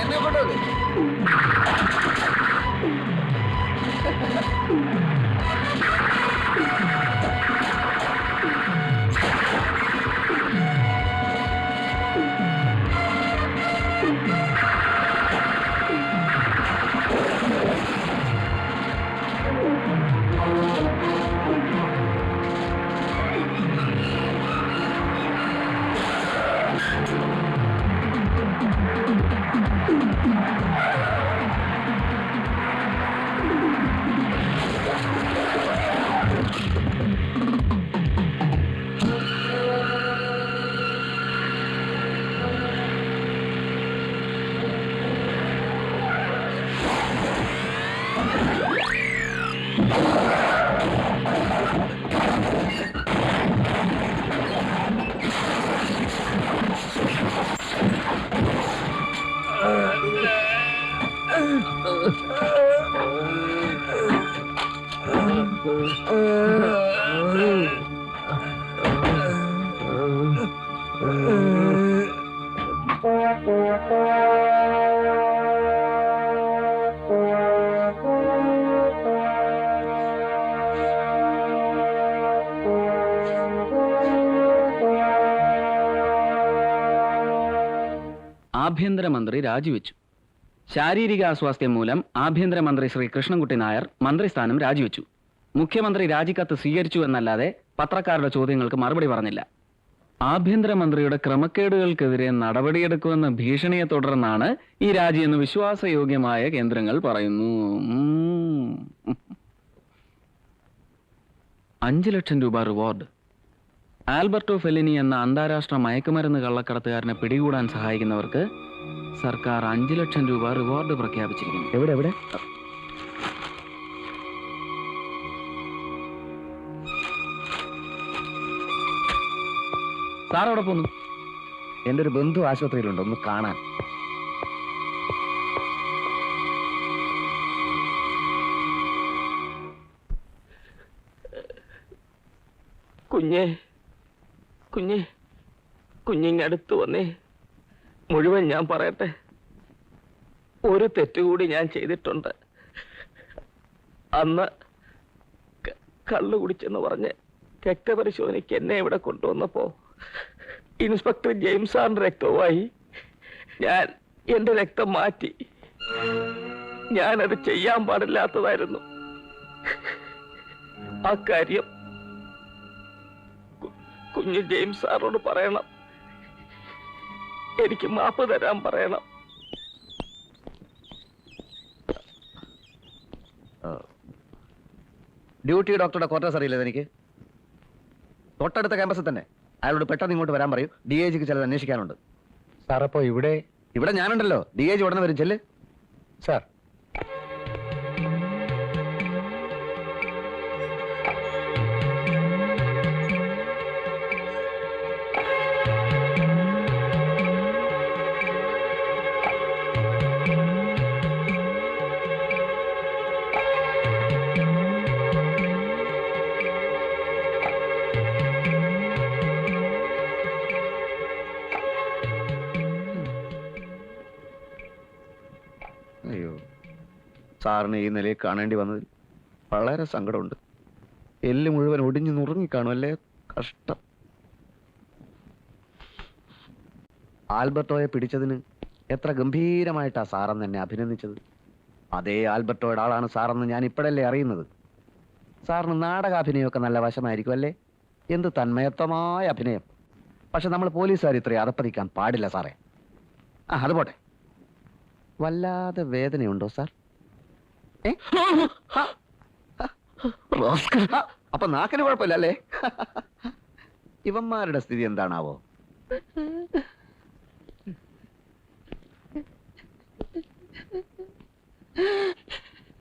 എന്നെ കൊണ്ടുവന്ന് ആഭ്യന്തരമന്ത്രി രാജിവെച്ചു. ശാരീരിക അസ്വാസ്ഥ്യം മൂലം ആഭ്യന്തരമന്ത്രി ശ്രീ കൃഷ്ണൻകുട്ടി നായർ മന്ത്രിസ്ഥാനം രാജിവെച്ചു. മുഖ്യമന്ത്രി രാജിക്കത്ത് സ്വീകരിച്ചു എന്നല്ലാതെ പത്രക്കാരുടെ ചോദ്യങ്ങൾക്ക് മറുപടി പറഞ്ഞില്ല. ആഭ്യന്തരമന്ത്രിയുടെ ക്രമക്കേടുകൾക്കെതിരെ നടപടിയെടുക്കുമെന്ന ഭീഷണിയെ തുടർന്നാണ് ഈ രാജിയെന്ന് വിശ്വാസയോഗ്യമായ കേന്ദ്രങ്ങൾ പറയുന്നു. 5 ലക്ഷം രൂപ റിവാർഡ്. ആൽബർട്ടോ ഫെല്ലിനി എന്ന അന്താരാഷ്ട്ര മയക്കുമരുന്ന് കള്ളക്കടത്തുകാരനെ പിടികൂടാൻ സഹായിക്കുന്നവർക്ക് സർക്കാർ 5 ലക്ഷം രൂപ റിവാർഡ് പ്രഖ്യാപിച്ചിരിക്കുന്നു. എവിടെ എവിടെ? സാർ അവിടെ പോന്നു? എൻ്റെ ഒരു ബന്ധു ആശുപത്രിയിലുണ്ട്, ഒന്ന് കാണാൻ. കുഞ്ഞേ, കുഞ്ഞേ, കുഞ്ഞിങ്ങടുത്ത് വന്നേ. മുഴുവൻ ഞാൻ പറയട്ടെ. ഒരു തെറ്റുകൂടി ഞാൻ ചെയ്തിട്ടുണ്ട്. അന്ന് കള്ളു കുടിച്ചെന്ന് പറഞ്ഞ് രക്തപരിശോധനയ്ക്ക് എന്നെ ഇവിടെ കൊണ്ടുവന്നപ്പോ ഇൻസ്പെക്ടർ ജെയിംസ് സാറിന്റെ രക്തവുമായി ഞാൻ എന്റെ രക്തം മാറ്റി. ഞാനത് ചെയ്യാൻ പാടില്ലാത്തതായിരുന്നു. ആ കാര്യം കുഞ്ഞ് ജെയിംസ് സാറോട് പറയണം. എനിക്ക് മാപ്പ് തരാൻ പറയണം. ഡ്യൂട്ടി ഡോക്ടറുടെ ക്വാർട്ടേഴ്സ് അറിയില്ല എനിക്ക്. തൊട്ടടുത്ത ക്യാമ്പസിൽ തന്നെ. അയാളോട് പെട്ടെന്ന് ഇങ്ങോട്ട് വരാൻ പറയൂ. DIGക്ക് ചിലത് അന്വേഷിക്കാനുണ്ട്. സാർ അപ്പോ ഇവിടെ ഞാനുണ്ടല്ലോ. DIG ഉടനെ വരും. ചെല്ല് സാർ. അയ്യോ, സാറിന് ഈ നിലയിൽ കാണേണ്ടി വന്നതിൽ വളരെ സങ്കടമുണ്ട്. എല്ല് മുഴുവൻ ഒടിഞ്ഞു നുറുങ്ങിക്കാണും അല്ലേ? കഷ്ടം. ആൽബർട്ടോയെ പിടിച്ചതിന് എത്ര ഗംഭീരമായിട്ടാ സാറെന്ന് എന്നെ അഭിനന്ദിച്ചത്. അതേ ആൽബർട്ടോയുടെ ആളാണ് സാറെന്ന് ഞാൻ ഇപ്പോഴല്ലേ അറിയുന്നത്. സാറിന് നാടകാഭിനയമൊക്കെ നല്ല വശമായിരിക്കും അല്ലേ? എന്ത് തന്മയത്വമായ അഭിനയം. പക്ഷെ നമ്മൾ പോലീസുകാർ ഇത്രയും അതപ്പതിക്കാൻ പാടില്ല സാറേ. അത് പോട്ടെ. വല്ലാതെ വേദനയുണ്ടോ സാർ? അപ്പൊ നാക്കിന് കുഴപ്പമില്ല അല്ലേ? ഇവന്മാരുടെ സ്ഥിതി എന്താണാവോ?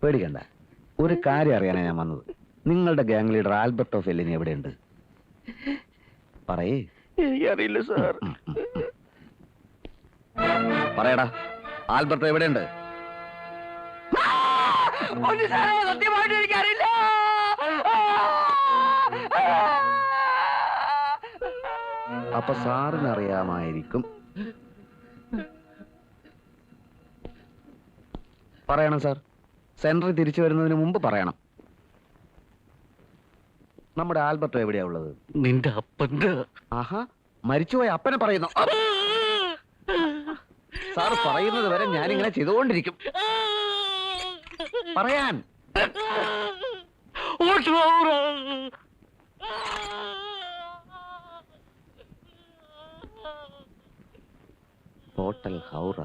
പേടിക്കണ്ട, ഒരു കാര്യം അറിയാനാണ് ഞാൻ വന്നത്. നിങ്ങളുടെ ഗ്യാങ് ലീഡർ ആൽബർട്ടോ ഫെല്ലിനി എവിടെയുണ്ട്? പറയേ. എനിക്കറിയില്ല സാർ. പറയടാ, ആൽബർട്ടോ എവിടെയുണ്ട്? സത്യമായിട്ട് എനിക്കറിയില്ല. അപ്പൊ സാറിന് അറിയാമായിരിക്കും. പറയണം സാർ. സെൻട്രൽ തിരിച്ചു വരുന്നതിന് മുമ്പ് പറയണം. നമ്മുടെ ആൽബർട്ടോ എവിടെയാ ഉള്ളത്? നിന്റെ അപ്പന്റെ ആഹാ, മരിച്ചുപോയ അപ്പനെ പറയുന്നു. സാർ പറയുന്നത് വരെ ഞാനിങ്ങനെ ചെയ്തുകൊണ്ടിരിക്കും. പറയാൻ ഹോട്ടൽ ഹൗറ.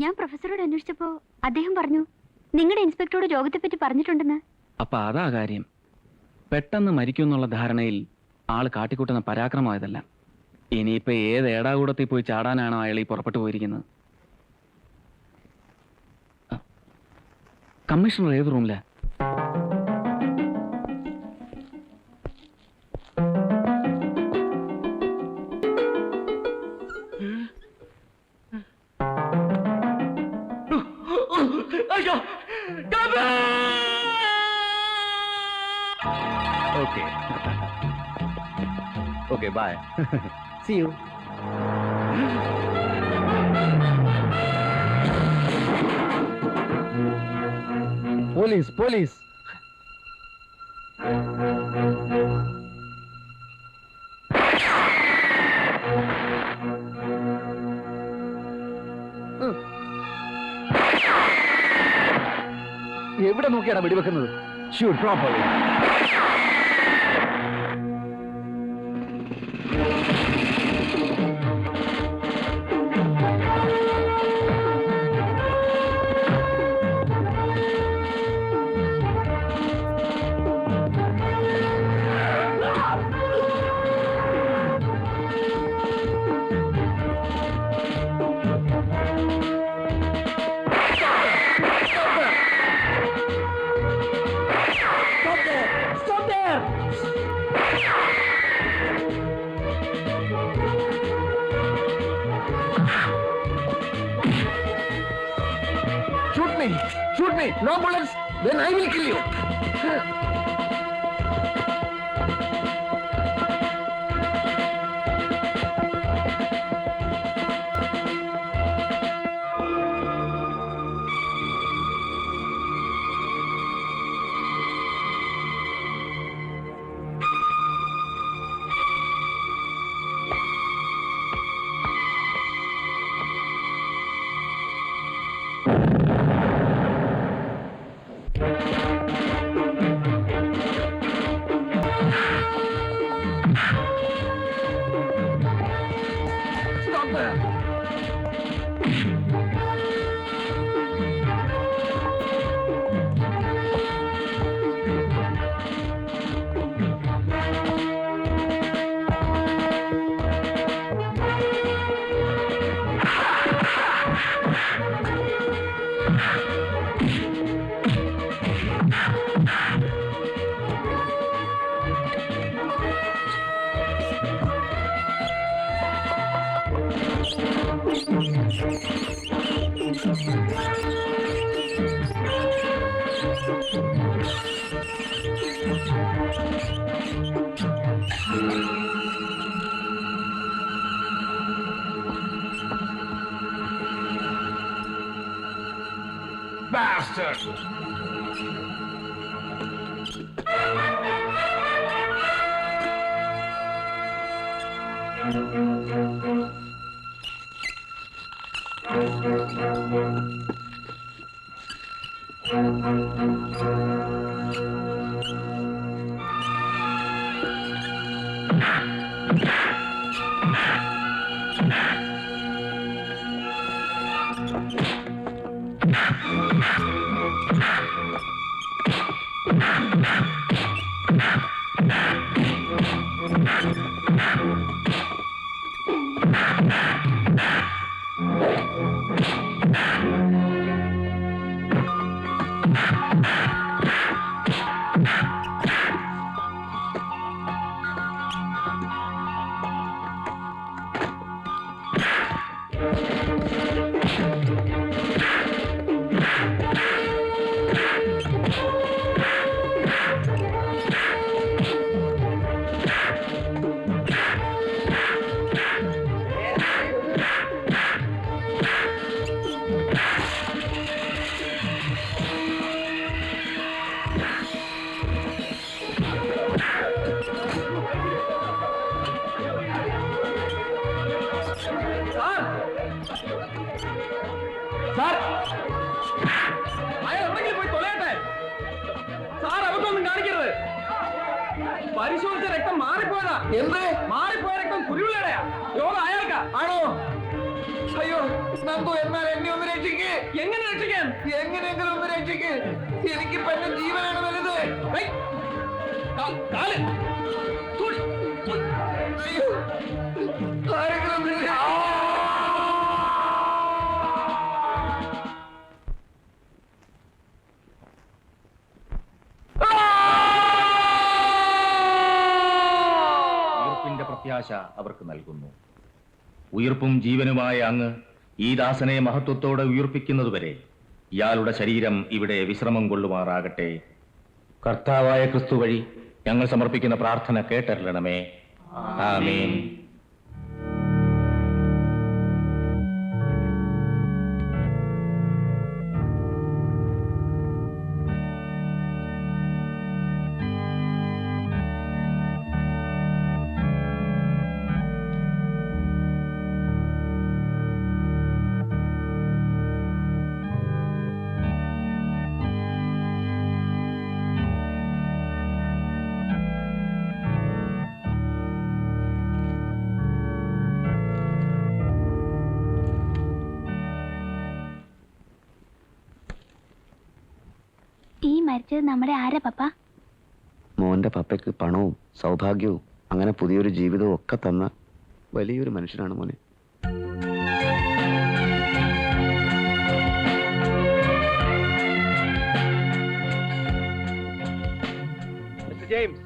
ഞാൻ പ്രൊഫസറോട് അന്വേഷിച്ചപ്പോ അദ്ദേഹം പറഞ്ഞു നിങ്ങളുടെ ഇൻസ്പെക്ടറോട് രോഗത്തെ പറ്റി പറഞ്ഞിട്ടുണ്ടെന്ന്. അപ്പൊ അതാ കാര്യം. പെട്ടെന്ന് മരിക്കുമെന്നുള്ള ധാരണയിൽ ആള് കാട്ടിക്കൂട്ടുന്ന പരാക്രമമായതല്ല. ഇനിയിപ്പോ ഏത് ഏടാകൂടത്തിൽ പോയി ചാടാനാണോ അയാൾ ഈ പുറപ്പെട്ടു പോയിരിക്കുന്നത്? കമ്മീഷണർ ഏത് റൂമിലാ? Okay okay, bye. See you. Police police. എവിടെ നോക്കിയാണ് വെടിവെക്കുന്നത്? Shoot properly. Shoot me! No bullets! Then I will kill you! Bastard! രക്തം മാറിപ്പോയതാ. എന്ത് മാറിപ്പോയ രക്തം കുരുവിളയുടെയാ. രോഗം അയാൾക്കാ. ആണോ? അയ്യോ നന്ദു, എന്നാൽ എന്നെ ഒന്ന് രക്ഷിക്ക്. എങ്ങനെ രക്ഷിക്കാൻ? എങ്ങനെയെങ്കിലും ഒന്ന് രക്ഷിക്ക്. എനിക്ക് എന്റെ ജീവനാണ് വലുത്. കാല് അയ്യോ, ആരെങ്കിലും ഒന്ന് രക്ഷിക്ക്. ഉയർപ്പിന്റെ പ്രത്യാശ അവർക്ക് നൽകുന്നു. ഉയർപ്പും ജീവനുമായ അങ്ങ് ഈ ദാസനെ മഹത്വത്തോടെ ഉയർപ്പിക്കുന്നതുവരെ ഇയാളുടെ ശരീരം ഇവിടെ വിശ്രമം കൊള്ളുമാറാകട്ടെ. കർത്താവായ ക്രിസ്തു വഴി ഞങ്ങൾ സമർപ്പിക്കുന്ന പ്രാർത്ഥന കേട്ടറിയണമേ. ആമേൻ. ഈ മരിച്ചത് നമ്മുടെ ആരാ പപ്പ? മോന്റെ പപ്പയ്ക്ക് പണവും സൗഭാഗ്യവും അങ്ങനെ പുതിയൊരു ജീവിതവും ഒക്കെ തന്ന വലിയൊരു മനുഷ്യനാണ് മോനെ. ജെയിംസ്,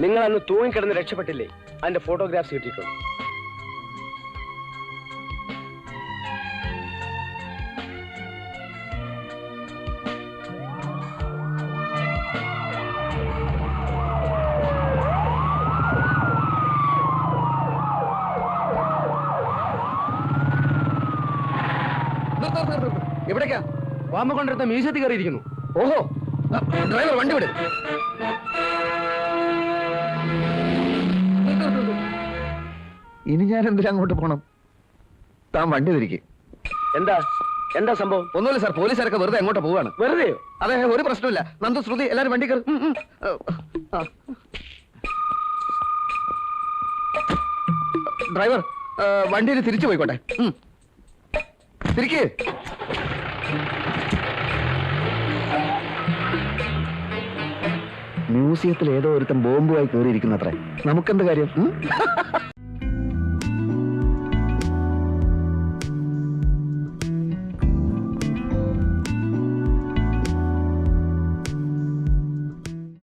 നിങ്ങൾ അന്ന് തൂങ്ങിക്കിടന്ന് രക്ഷപ്പെട്ടില്ലേ? അതിന്റെ ഫോട്ടോഗ്രാഫ്സ് കിട്ടിയിട്ടുണ്ട്. എവിടേക്കാ? വാമ കൊണ്ടിരുന്ന മ്യൂസിയത്തിൽ കയറിയിരിക്കുന്നു. ഓഹോ, ഡ്രൈവർ വണ്ടി വിട്. ഇനി ഞാൻ എന്തിനാ അങ്ങോട്ട് പോണം? താൻ വണ്ടി തിരിക്ക്. എന്താ സംഭവം? ഒന്നുമില്ല സാർ, പോലീസുകാരൊക്കെ വെറുതെ എങ്ങോട്ട് പോവാണ്. വെറുതെയോ? അതെ, ഒരു പ്രശ്നമില്ല. നന്ദു, ശ്രുതി, എല്ലാരും വണ്ടി കയറി. ഡ്രൈവർ വണ്ടിയിൽ തിരിച്ചു പോയിക്കോട്ടെ. തിരിക്ക്. മ്യൂസിയത്തിൽ ഏതോ ഒരുത്തൻ ബോംബുമായി കയറിയിരിക്കുന്നത്രേ. നമുക്കെന്ത് കാര്യം?